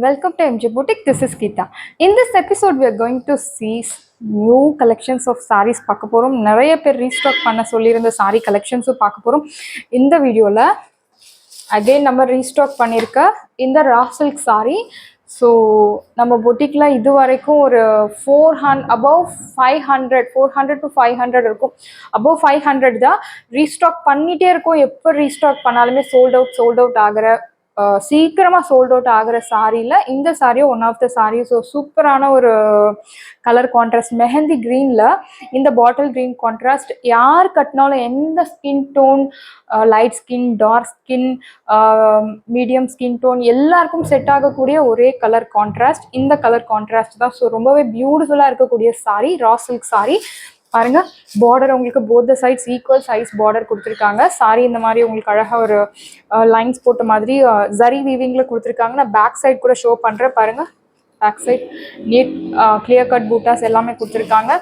welcome to MJ Boutique. This is Geeta. In this episode, we are going to see new collections of sarees. பார்க்க போறோம். நிறைய பேர் restock பண்ண சொல்லியிருந்த saree collections பார்க்க போறோம். இந்த வீடியோல அகைன் நம்ம ரீஸ்டாக் பண்ணியிருக்க இந்த ரா சில்க் saree. ஸோ நம்ம பொட்டிக்கில் இது வரைக்கும் ஒரு 400 above 500 400 to 500 இருக்கும். above 500 தான் ரீஸ்டாக் பண்ணிகிட்டே இருக்கும். எப்போ ரீஸ்டாக் பண்ணாலுமே சோல்ட் அவுட் ஆகிற சீக்கிரமாக சோல்ட் அவுட் ஆகிற சாரியில் இந்த சாரியும் one of the sari. So சூப்பரான ஒரு கலர் கான்ட்ராஸ்ட் மெஹந்தி க்ரீனில் இந்த பாட்டில் க்ரீன் கான்ட்ராஸ்ட் யார் கட்டினாலும் எந்த skin tone light skin dark skin medium skin tone எல்லாருக்கும் செட் ஆகக்கூடிய ஒரே கலர் கான்ட்ராஸ்ட் இந்த கலர் கான்ட்ராஸ்ட் தான். ஸோ ரொம்பவே பியூட்டிஃபுல்லாக இருக்கக்கூடிய சாரி ரா சில்க் சாரி. பாருங்க பார்டர் உங்களுக்கு both the sides equal size border கொடுத்துருக்காங்க. சாரி இந்த மாதிரி உங்களுக்கு அழகாக ஒரு லைன்ஸ் போட்ட மாதிரி ஜரி வீவிங்கில் கொடுத்துருக்காங்க. நான் பேக் சைட் கூட ஷோ பண்ணுறேன் பாருங்கள். Back side neat clear cut பூட்டாஸ் எல்லாமே கொடுத்துருக்காங்க.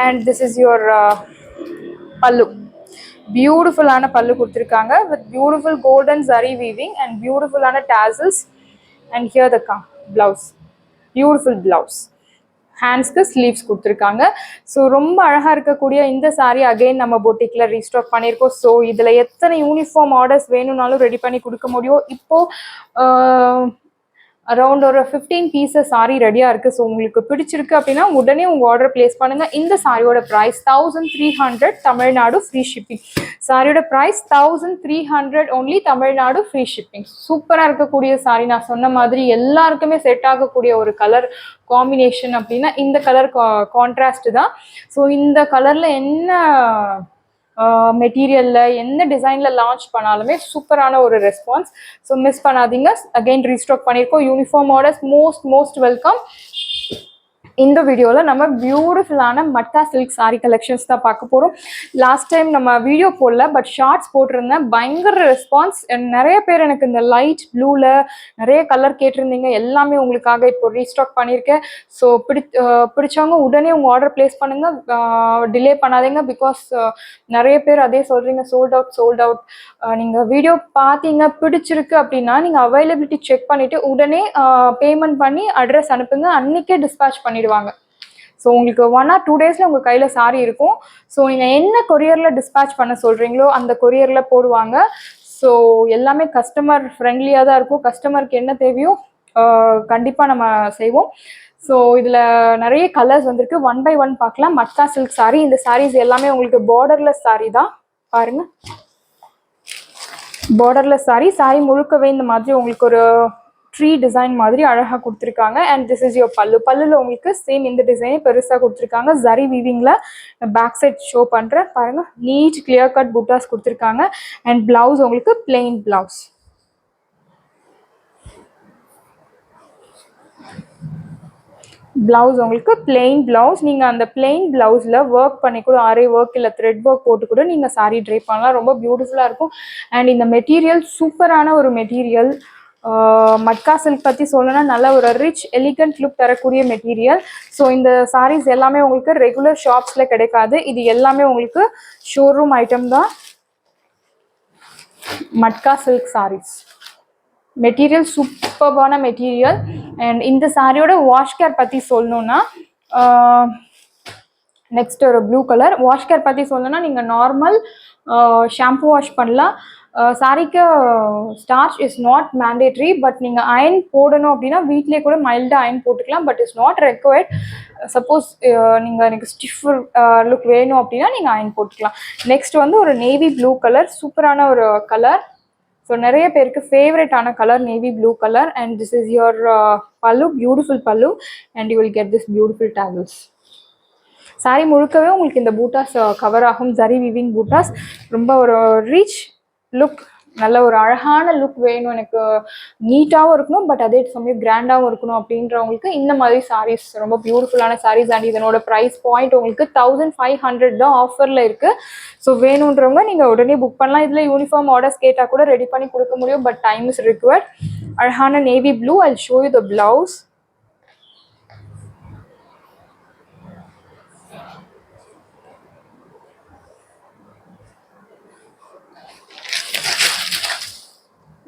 அண்ட் திஸ் இஸ் யுவர் பல்லு. பியூட்டிஃபுல்லான பல்லு கொடுத்துருக்காங்க with beautiful golden zari weaving and பியூட்டிஃபுல்லான tassels. And here the blouse, beautiful blouse. ஹேண்ட்ஸ்க்கு ஸ்லீவ்ஸ் கொடுத்துருக்காங்க. ஸோ ரொம்ப அழகாக இருக்கக்கூடிய இந்த சாரீ அகெயின் நம்ம பொட்டிக்கில் ரீஸ்டாக் பண்ணியிருக்கோம். ஸோ இதில் எத்தனை யூனிஃபார்ம் ஆர்டர்ஸ் வேணும்னாலும் ரெடி பண்ணி கொடுக்க முடியும். இப்போது அரௌண்ட் ஒரு 15 பீசஸ் சாரீ ரெடியாக இருக்குது. ஸோ உங்களுக்கு பிடிச்சிருக்கு அப்படின்னா உடனே உங்கள் ஆர்டர் பிளேஸ் பண்ணுங்கள். இந்த சாரியோட ப்ரைஸ் 1300 தமிழ்நாடு ஃப்ரீ ஷிப்பிங். சாரியோட price 1300 only Tamil Nadu free shipping. சூப்பராக இருக்கக்கூடிய சாரி. நான் சொன்ன மாதிரி எல்லாருக்குமே செட் ஆகக்கூடிய ஒரு கலர் காம்பினேஷன் அப்படின்னா இந்த கலர் கான்ட்ராஸ்ட் தான். ஸோ இந்த கலரில் என்ன மெட்டீரியலில் எந்த டிசைனில் லான்ச் பண்ணாலுமே சூப்பரான ஒரு ரெஸ்பான்ஸ். ஸோ மிஸ் பண்ணாதீங்க. அகெயின் ரீஸ்டாக் பண்ணியிருக்கோம். Uniform orders most welcome. இந்த வீடியோவில் நம்ம பியூட்டிஃபுல்லான மட்டா சில்க் சாரீ கலெக்ஷன்ஸ் தான் பார்க்க போகிறோம். லாஸ்ட் டைம் நம்ம வீடியோ போடல, பட் ஷார்ட்ஸ் போட்டிருந்தேன். பயங்கர ரெஸ்பான்ஸ். நிறைய பேர் எனக்கு இந்த லைட் ப்ளூவில் நிறைய கலர் கேட்டிருந்தீங்க. எல்லாமே உங்களுக்காக இப்போ ரீஸ்டாக் பண்ணியிருக்கேன். ஸோ பிடிச்சவங்க உடனே உங்கள் ஆர்டர் பிளேஸ் பண்ணுங்கள். டிலே பண்ணாதீங்க. பிகாஸ் நிறைய பேர் அதே சொல்கிறீங்க சோல்ட் அவுட். நீங்கள் வீடியோ பார்த்தீங்க பிடிச்சிருக்கு அப்படின்னா நீங்கள் அவைலபிலிட்டி செக் பண்ணிவிட்டு உடனே பேமெண்ட் பண்ணி அட்ரஸ் அனுப்புங்க. அன்றைக்கே டிஸ்பேச் பண்ணிவிடுவாங்க. ஸோ உங்களுக்கு 1 or 2 டேஸில் உங்கள் கையில் சாரி இருக்கும். ஸோ நீங்கள் என்ன கொரியரில் டிஸ்பேச் பண்ண சொல்கிறீங்களோ அந்த கொரியரில் போடுவாங்க. ஸோ எல்லாமே கஸ்டமர் ஃப்ரெண்ட்லியாக தான் இருக்கும். கஸ்டமருக்கு என்ன தேவையோ கண்டிப்பாக நம்ம செய்வோம். ஸோ இதில் நிறைய கலர்ஸ் வந்திருக்கு. 1 by 1 பார்க்கலாம். Matka silk sorry. இந்த சாரீஸ் எல்லாமே உங்களுக்கு பார்டர்லெஸ் சாரி தான். பாருங்கள், பார்டர்லெஸ் சாரி. சாரி முழுக்கவே இந்த மாதிரி உங்களுக்கு ஒரு ட்ரீ டிசைன் மாதிரி அழகாக கொடுத்துருக்காங்க. அண்ட் திஸ் இஸ் யோர் பல்லு. பல்லுல உங்களுக்கு சேம் இந்த டிசைனே பெருசாக கொடுத்துருக்காங்க. ஜரி வீவிங்கில் பேக் சைட் ஷோ பண்ணுறேன் பாருங்கள். நீட் கிளியர் கட் புட்டாஸ் கொடுத்துருக்காங்க. அண்ட் பிளவுஸ் உங்களுக்கு பிளெயின் பிளவுஸ். பிளவுஸ் உங்களுக்கு பிளெயின் பிளவுஸ். நீங்கள் அந்த பிளெயின் பிளவுஸில் ஒர்க் பண்ணி கூட ஆரே ஒர்க் இல்லை த்ரெட் ஒர்க் போட்டு கூட நீங்கள் சாரீ ட்ரை பண்ணலாம். ரொம்ப பியூட்டிஃபுல்லாக இருக்கும். அண்ட் இந்த மெட்டீரியல் சூப்பரான ஒரு மெட்டீரியல். மட்கா சில்க் பற்றி சொல்லணும்னா நல்ல ஒரு ரிச் எலிகண்ட் லுக் தரக்கூடிய மெட்டீரியல். ஸோ இந்த சாரீஸ் எல்லாமே உங்களுக்கு ரெகுலர் ஷாப்ஸில் கிடைக்காது. இது எல்லாமே உங்களுக்கு ஷோரூம் ஐட்டம் தான். மட்கா சில்க் சாரீஸ் மெட்டீரியல் சூப்பர்பான மெட்டீரியல். அண்ட் இந்த சாரியோட வாஷ் கேர் பற்றி சொல்லணுன்னா நெக்ஸ்ட் ஒரு ப்ளூ கலர். வாஷ் கேர் பற்றி சொல்லணும்னா நீங்கள் நார்மல் ஷாம்பு வாஷ் பண்ணலாம். சாரிக்கு starch is not mandatory. But நீங்கள் அயன் போடணும் அப்படின்னா வீட்டிலே கூட மைல்டாக அயன் போட்டுக்கலாம். But it's not required. Suppose நீங்கள் எனக்கு ஸ்டிஃப் லுக் வேணும் அப்படின்னா நீங்கள் அயன் போட்டுக்கலாம். நெக்ஸ்ட் வந்து ஒரு நேவி ப்ளூ கலர். சூப்பரான ஒரு கலர். ஸோ நிறைய பேருக்கு ஃபேவரட்டான colour navy blue colour. And this is your பல்லு, பியூட்டிஃபுல் பல்லு. And you will get this beautiful tassels. Sorry முழுக்கவே உங்களுக்கு இந்த பூட்டாஸ் கவர் ஆகும். ஜரி வீவிங் பூட்டாஸ். ரொம்ப ஒரு ரிச் லுக், நல்ல ஒரு அழகான லுக் வேணும் எனக்கு. நீட்டாகவும் இருக்கணும் பட் அதே சமயம் கிராண்டாகவும் இருக்கணும் அப்படின்றவங்களுக்கு இந்த மாதிரி சாரீஸ் ரொம்ப பியூட்டிஃபுல்லான சாரீஸ். அண்ட் இதனோட ப்ரைஸ் பாயிண்ட் உங்களுக்கு 1500 தான் ஆஃபரில் இருக்குது. ஸோ வேணுன்றவங்க நீங்கள் உடனே புக் பண்ணலாம். இதில் யூனிஃபார்ம் ஆர்டர்ஸ் கேட்டால் கூட ரெடி பண்ணி கொடுக்க முடியும். But time is required. அழகான navy blue. I show you the blouse.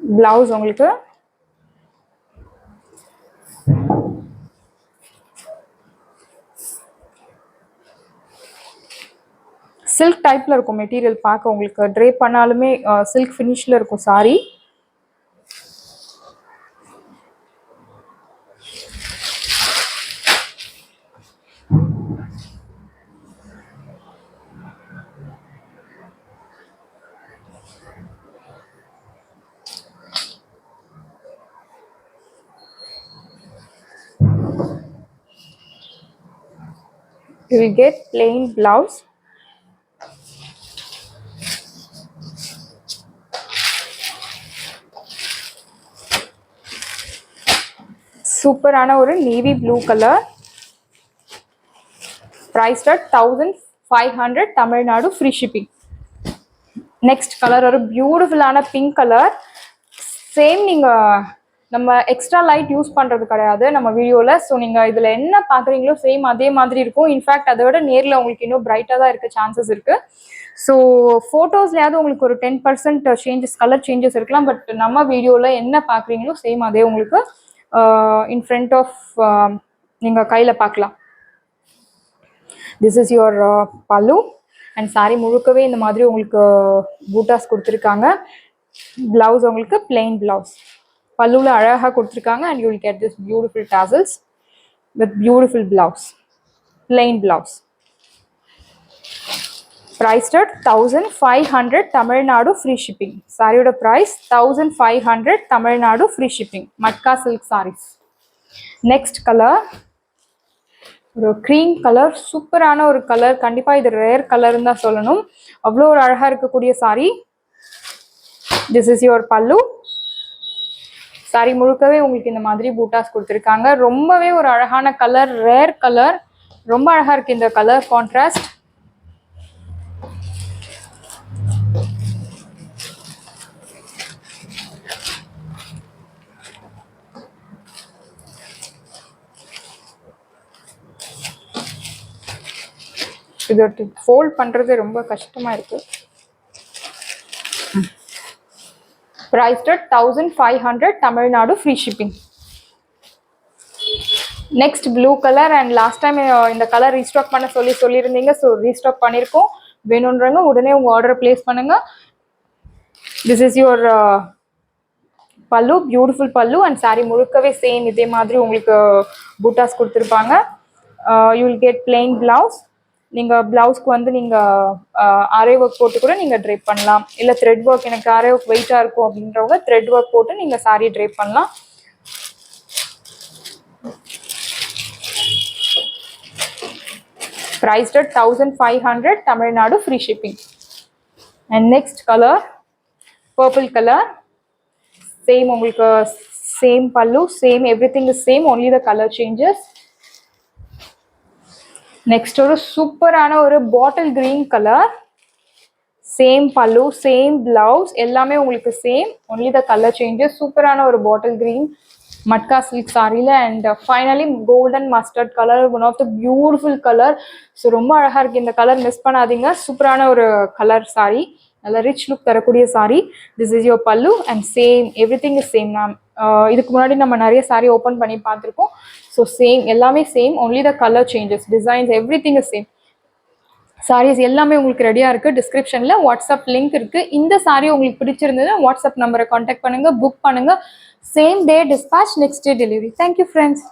Blouse உங்களுக்கு சில்க் டைப்பில் இருக்கும் மெட்டீரியல். பார்க்க உங்களுக்கு ட்ரே பண்ணாலுமே சில்க் ஃபினிஷில் இருக்கும் sorry. You will get plain blouse. சூப்பரான ஒரு navy blue colour. Priced at 1500 Tamil Nadu free shipping. Next colour ஒரு பியூட்டிஃபுல்லான பிங்க் கலர். சேம் நீங்கள் நம்ம எக்ஸ்ட்ரா லைட் யூஸ் பண்ணுறது கிடையாது நம்ம வீடியோவில். ஸோ நீங்கள் இதில் என்ன பார்க்குறீங்களோ சேம் அதே மாதிரி இருக்கும். இன்ஃபேக்ட் அதை விட நேரில் உங்களுக்கு இன்னும் பிரைட்டாக தான் இருக்க சான்சஸ் இருக்குது. ஸோ ஃபோட்டோஸ்லையாவது உங்களுக்கு ஒரு 10% சேஞ்சஸ், கலர் சேஞ்சஸ் இருக்கலாம். பட் நம்ம வீடியோவில் என்ன பார்க்குறீங்களோ சேம் அதே உங்களுக்கு இன் ஃப்ரண்ட் ஆஃப் நீங்கள் கையில் பார்க்கலாம். This is your pallu and sorry முழுக்கவே இந்த மாதிரி உங்களுக்கு பூட்டாஸ் கொடுத்துருக்காங்க. பிளவுஸ் உங்களுக்கு பிளெயின் பிளவுஸ், பல்லுவில் அழகாக கொடுத்துருக்காங்க. And you will get this beautiful tassels with beautiful blouse, plain blouse. Priced at 1500 Tamil Nadu free shipping. சாரியோட price 1500 Tamil Nadu free shipping. Matka silk sarees. Next colour ஒரு க்ரீம் கலர். சூப்பரான ஒரு கலர். கண்டிப்பாக இது ரேர் கலர்னு தான் சொல்லணும். அவ்வளோ ஒரு அழகாக இருக்கக்கூடிய சாரி. திஸ் இஸ் யுவர் பல்லு. சாரி முழுக்கவே உங்களுக்கு இந்த மாதிரி பூட்டாஸ் கொடுத்துருக்காங்க. ரொம்பவே ஒரு அழகான கலர், ரேர் கலர். ரொம்ப அழகாக இருக்குது இந்த கலர் கான்ட்ராஸ்ட். இது ஃபோல்ட் பண்ணுறது ரொம்ப கஷ்டமாக இருக்குது. Priced at 1500 Tamil Nadu free shipping. Next blue colour. And last time இந்த கலர் ரீஸ்டாக் பண்ண சொல்லியிருந்தீங்க. ஸோ ரீஸ்டாக் பண்ணியிருக்கோம். வேணுன்றவங்க உடனே உங்கள் ஆர்டர் பிளேஸ் பண்ணுங்கள். திஸ் இஸ் யுவர் பல்லு, பியூட்டிஃபுல் பல்லு. அண்ட் சாரி முழுக்கவே சேம் இதே மாதிரி உங்களுக்கு பூட்டாஸ் கொடுத்துருப்பாங்க. You will get plain blouse. நீங்கள் ப்ளவுஸ்க்கு வந்து நீங்கள் ஆரே ஒர்க் போட்டு கூட நீங்கள் ட்ரைப் பண்ணலாம். இல்லை த்ரெட் ஒர்க், எனக்கு ஆரே ஒர்க் வெயிட்டாக இருக்கும் அப்படின்றவங்க த்ரெட் ஒர்க் போட்டு நீங்கள் சாரி ட்ரைப் பண்ணலாம். Priced at 1500 Tamil Nadu free shipping. And next colour purple colour. Same உங்களுக்கு same pallu, same everything is same, only the colour changes. Next ஒரு சூப்பரான ஒரு bottle green colour. Same pallu, same blouse, எல்லாமே உங்களுக்கு same, only the colour changes. சூப்பரான ஒரு bottle green matka silk சாரியில். And finally golden mustard colour, one of the beautiful colour. So ரொம்ப அழகாக இருக்குது இந்த கலர், மிஸ் பண்ணாதீங்க. சூப்பரான ஒரு கலர் சாரி, நல்ல ரிச் லுக் தரக்கூடிய sari. This is your pallu and same everything is same. Ma'am இதுக்கு முன்னாடி நம்ம நிறைய சாரி ஓப்பன் பண்ணி பார்த்துருக்கோம். ஸோ சேம், எல்லாமே same, only the colour changes, designs everything is same. Saris எல்லாமே உங்களுக்கு ரெடியாக இருக்குது. டிஸ்கிரிப்ஷனில் வாட்ஸ்அப் லிங்க் இருக்குது. இந்த சாரி உங்களுக்கு பிடிச்சிருந்தது வாட்ஸ்அப் நம்பரை காண்டாக்ட் பண்ணுங்கள், புக் பண்ணுங்கள். Same day dispatch, next day delivery. Thank you friends.